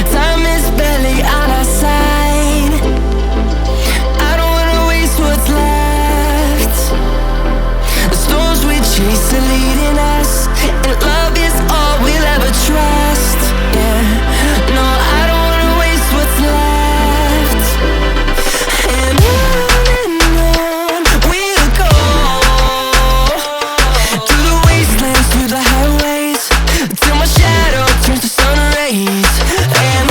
Time is barely on our side. I don't wanna waste what's left. The storms we chase are leading us, and love is all we'll ever trust. Yeah, no, I don't wanna waste what's left. And on we'll go, through the wastelands, through the highways, till my shadow turns to sun rays. And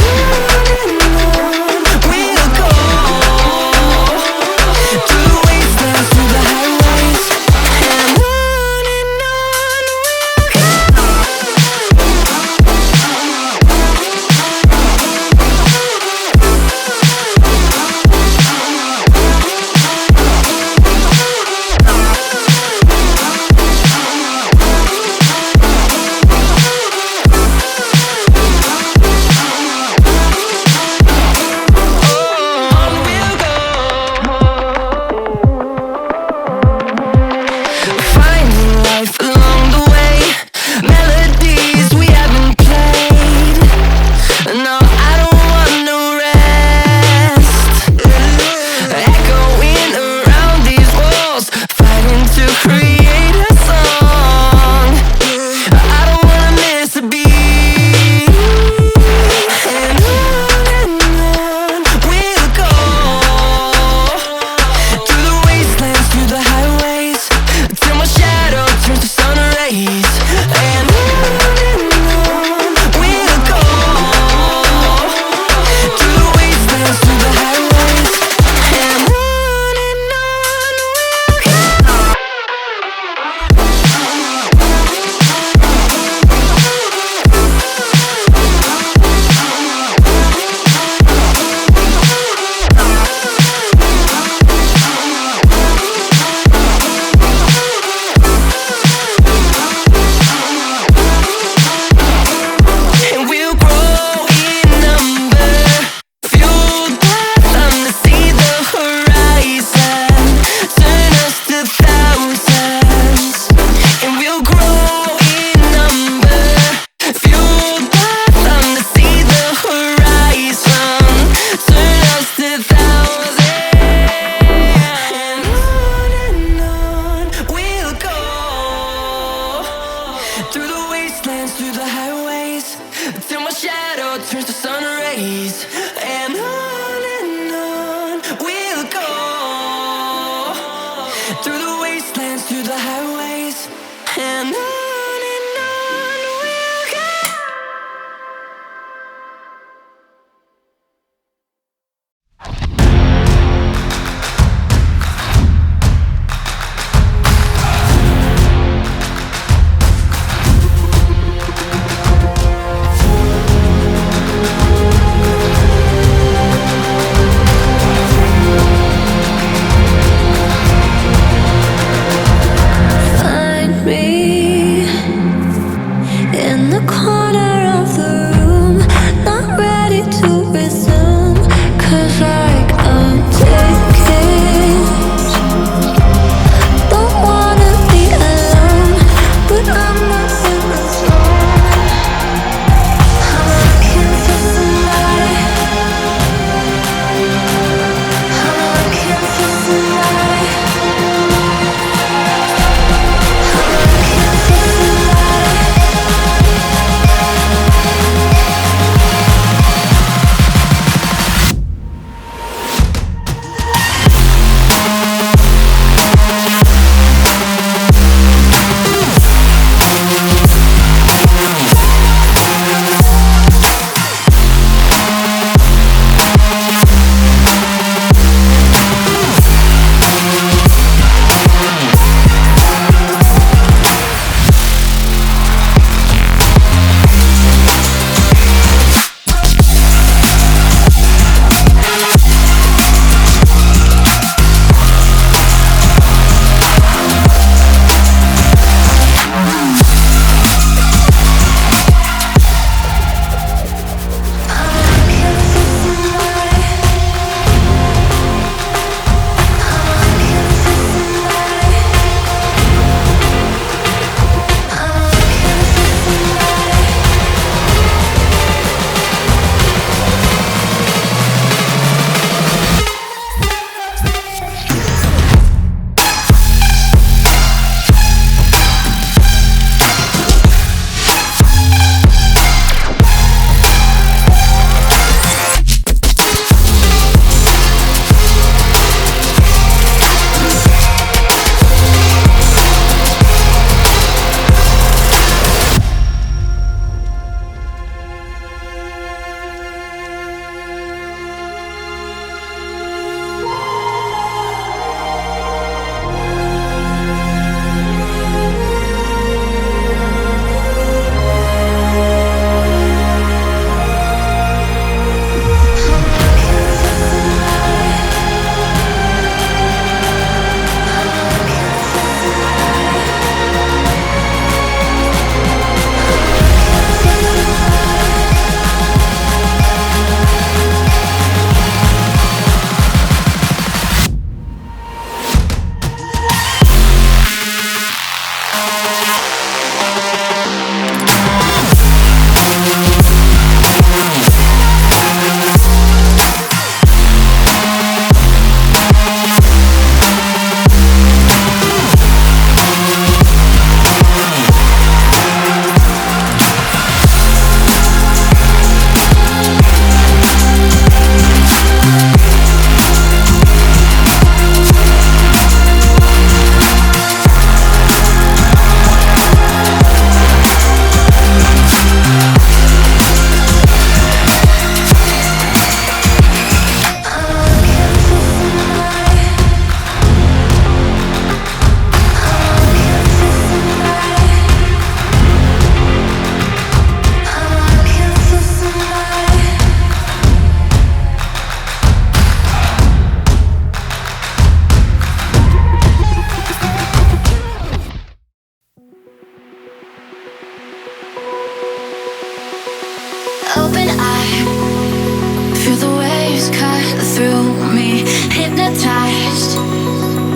through me, hypnotized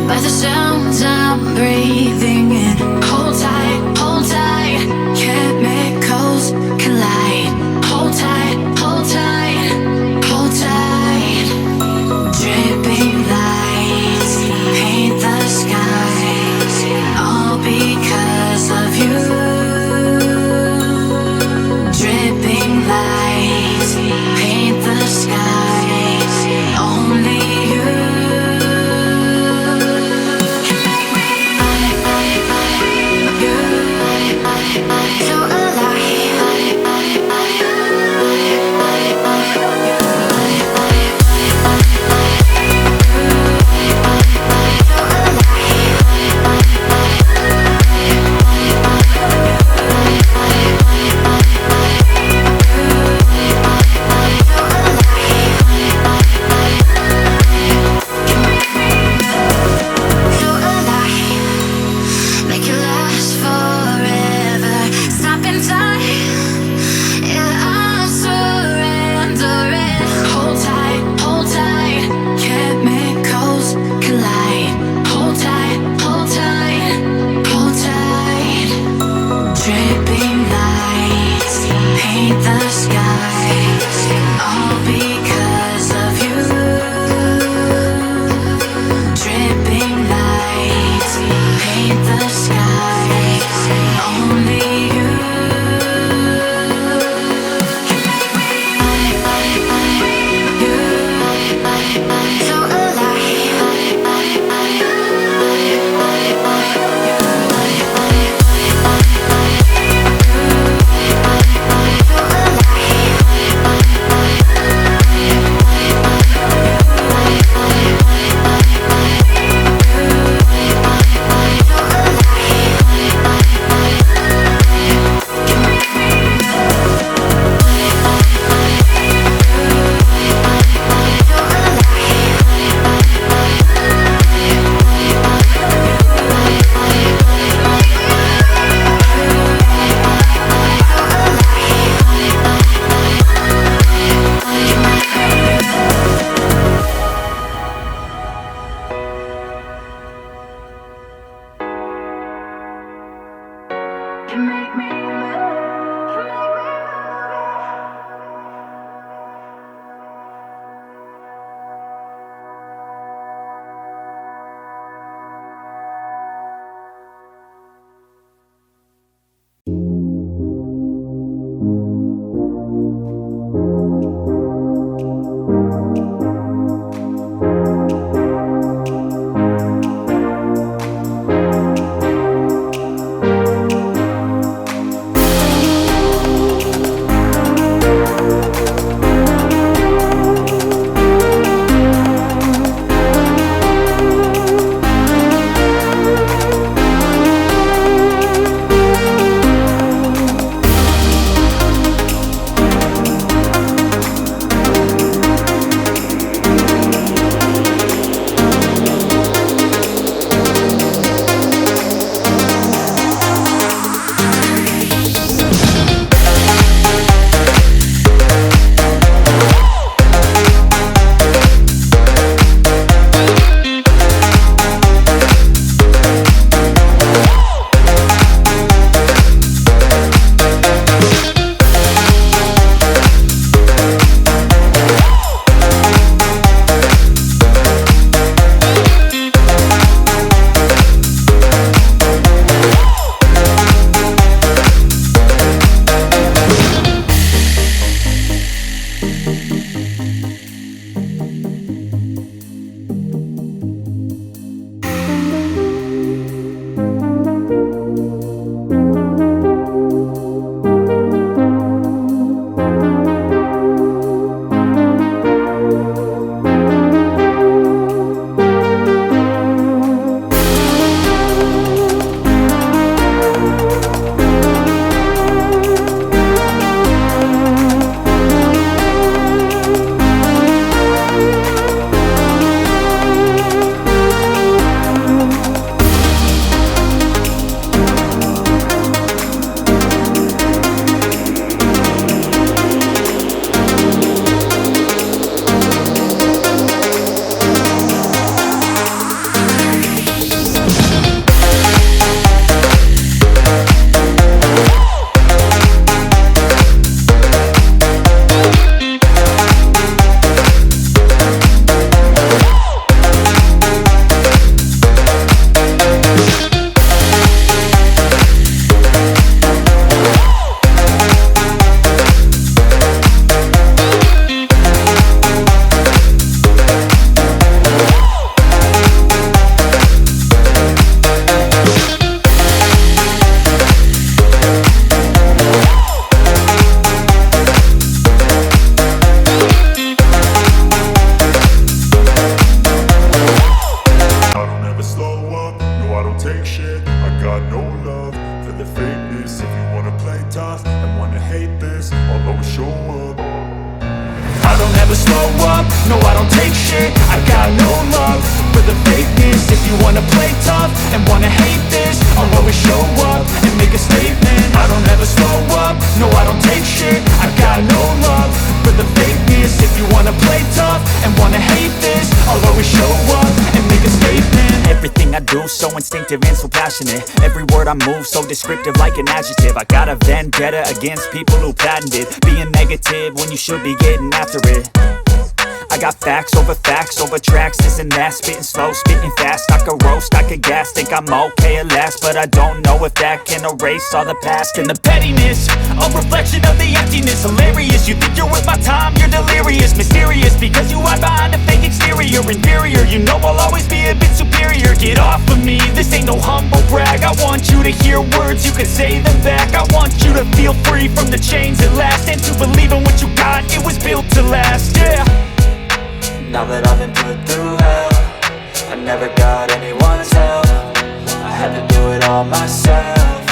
by the sounds I'm breathing in. Hold tight, chemicals collide. Hold tight, hold tight, hold tight. Dripping lights paint the skies, all because of you. Dripping lights paint the skies, only you. You make me tough and wanna hate this, I'll always show up and make a statement. Everything I do so instinctive and so passionate. Every word I move so descriptive like an adjective. I got a vendetta against people who patented being negative when you should be getting after it. I got facts over tracks, this and that. Spitting slow, spitting fast, I could roast, I could gas. Think I'm okay at last, but I don't know if that can erase all the past. And the pettiness, a reflection of the emptiness. Hilarious, you think you're worth my time, you're delirious. Mysterious, because you hide behind a fake exterior. Inferior, you know I'll always be a bit superior. Get off of me, this ain't no humble brag. I want you to hear words, you can say them back. I want you to feel free from the chains at last, and to believe in what you got, it was built to last, yeah. Now that I've been put through hell, I never got anyone's help. I had to do it all myself.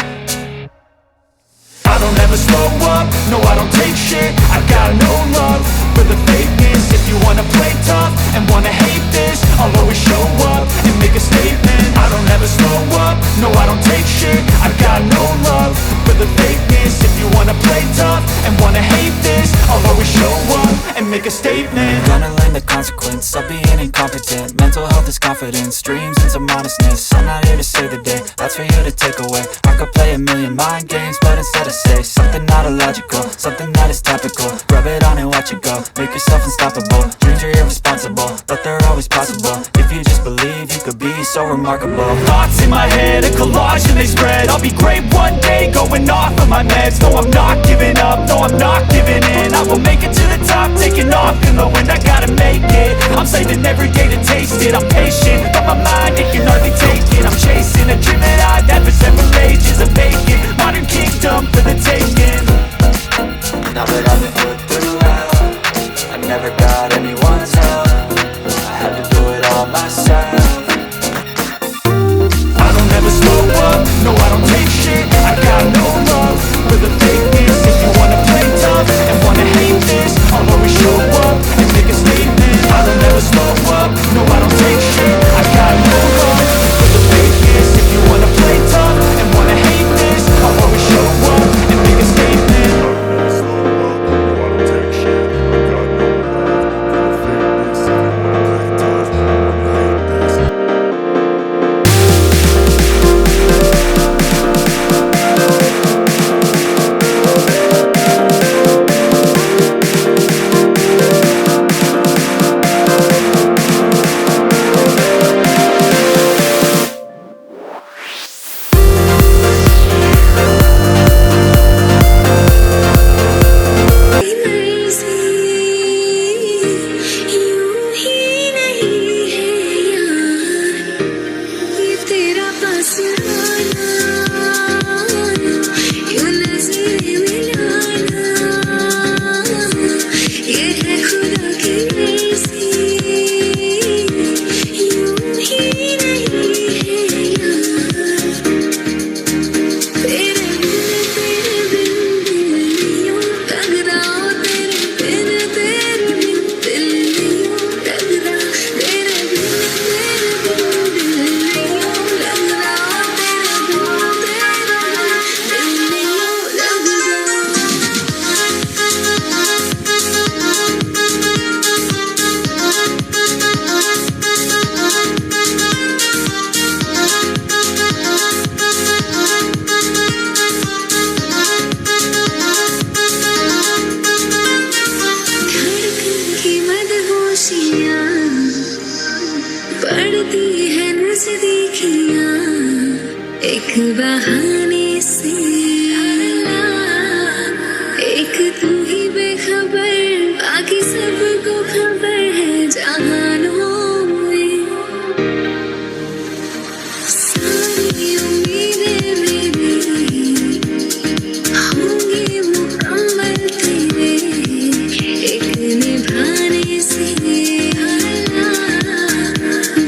I don't ever slow up, no I don't take shit. I got no love for the fakeness. If you wanna play tough and wanna hate this, I'll always show up and make a statement. I don't ever slow up, no I don't take shit. I got no love for the fakeness. If you wanna play tough and wanna hate this, I'll always show up and make a statement. Gonna learn the consequence of being incompetent. Mental health is confidence, dreams and some honestness. I'm not here to save the day, that's for you to take away. I could play a million mind games, but instead I say something not illogical, something that is topical. Rub it on and watch it go, make yourself unstoppable. Dreams are irresponsible, but they're always possible. If you just believe, you could be so remarkable. Thoughts in my head, a collage and they spread. I'll be great one day, going off of my meds. No, I'm not giving up, no, I'm not giving in. I will make it to the top, taking off in the wind. I gotta make it, I'm saving every day to taste it. I'm patient, but my mind, it can hardly take it. I'm chasing a dream that I've had for several ages. A vacant, modern kingdom for the taking. Now that I've been put through hell, I never got anyone's help. I had to do it all myself. I don't ever slow up, no I don't take shit. I got no love for the fakeness. If you wanna play tough and wanna hate this, I'll always show up and make a statement. I don't ever slow up, no I don't take shit. I got no love for the fakeness. If you wanna play tough and wanna hate this, I'll always show up and make a statement.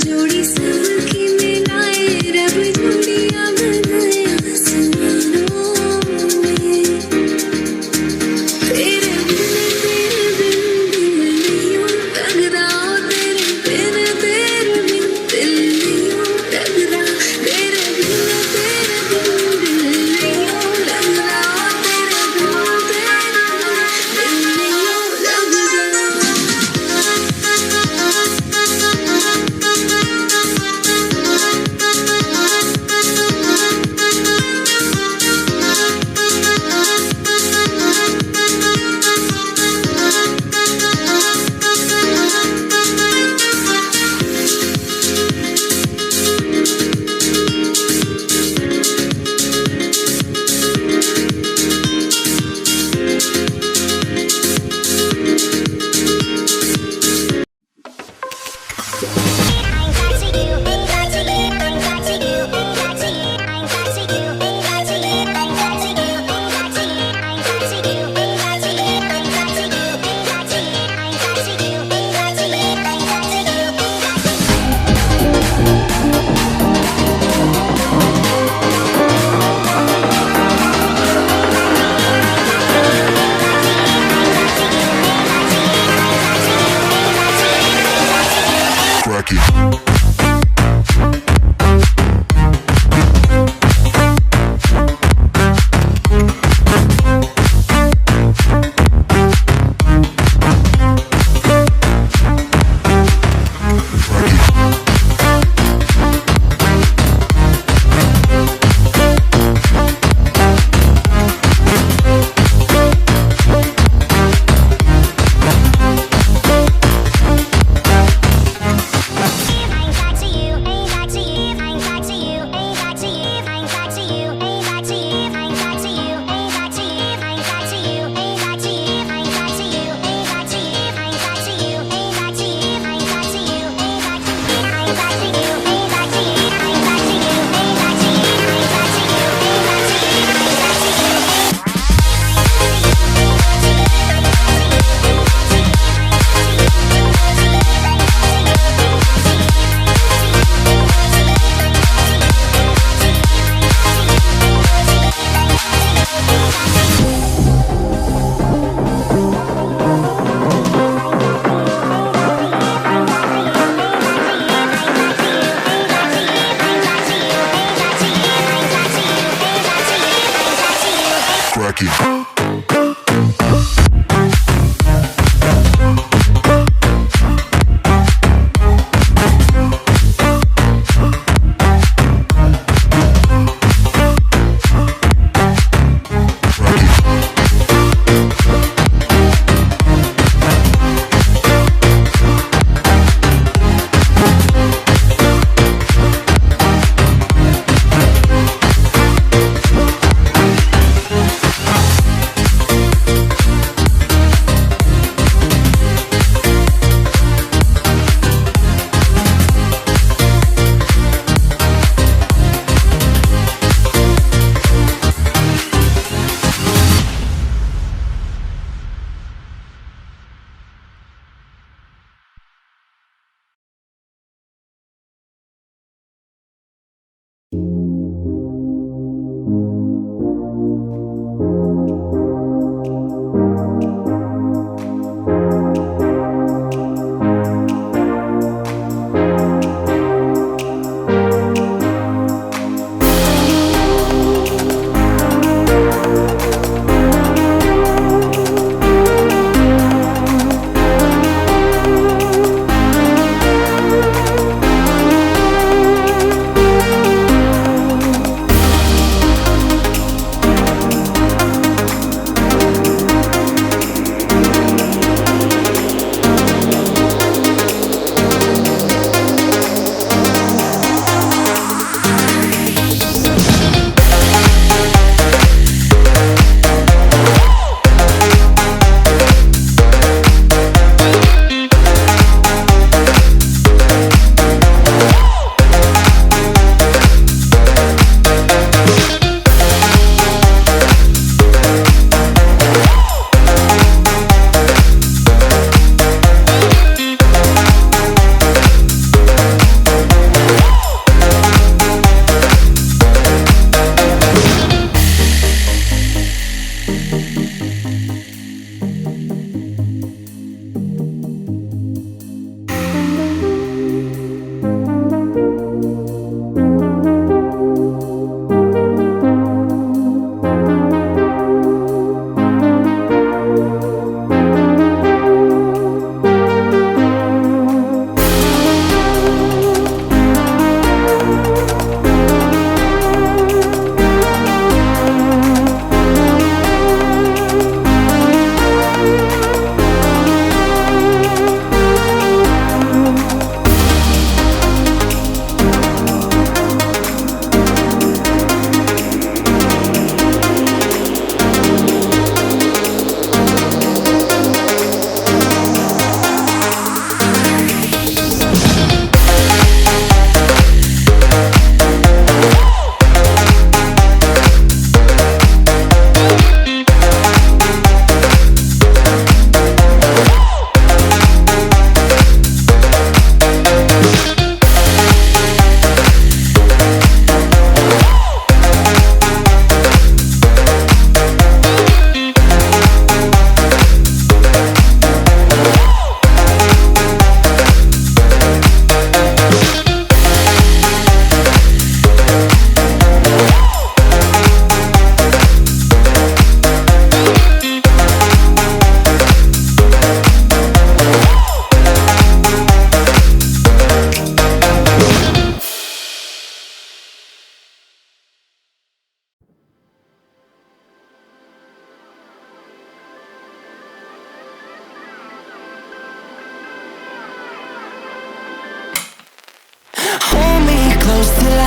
जोड़ी सबकी मिलाए रब जोड़ियां बनाया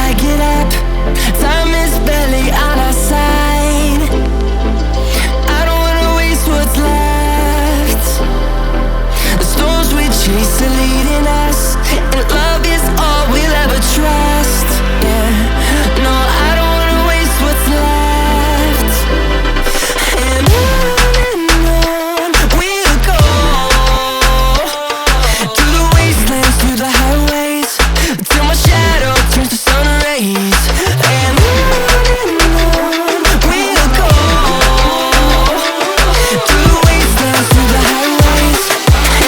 I get up. Time is barely on our side. I don't wanna waste what's left. The storms we chase are leading us, and love is all we'll ever trust. Yeah, no, I don't wanna waste what's left. And on we'll go, through the wastelands, through the highways, till my shadow turns to sun rays. And on we'll go, through the wastelands, through the highways,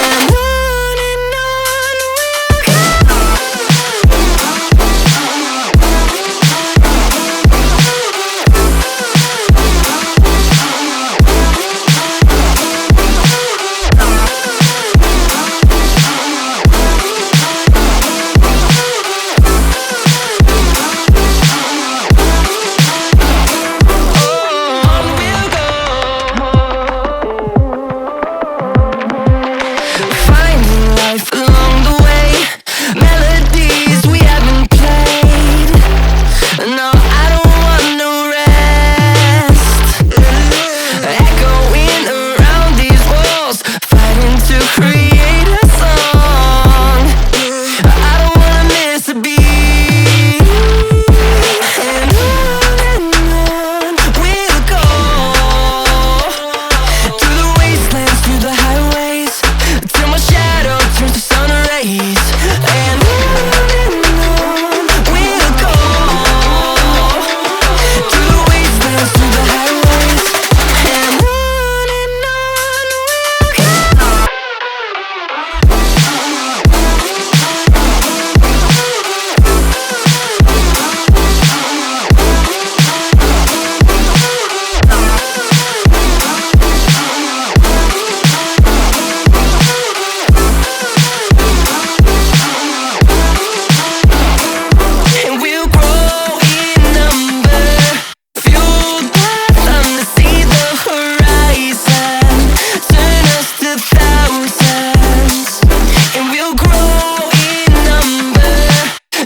and on we'll go. On we'll go, finding life along the way, melodies we haven't played. No, I don't want no rest. Echoing around these walls, fighting to create a song. I don't wanna miss a beat. And on we'll go, through the wastelands, through the highways, till my shadow turns to sun rays. And on we'll go, through the wastelands, through the highways, and on we'll go. And we'll grow in number, fueled by them to see the horizon, turn us to thousands. And we'll grow in number,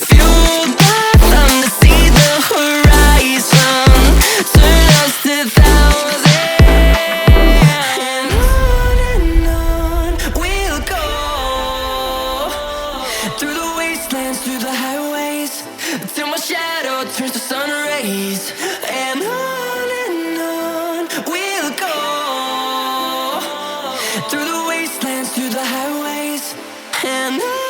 fueled by them to see the horizon, turn us to thousands. And on we'll go, through the wastelands, through the highways, till my shadow turns to sun rays. And on we'll go, through the wastelands, through the highways, and on.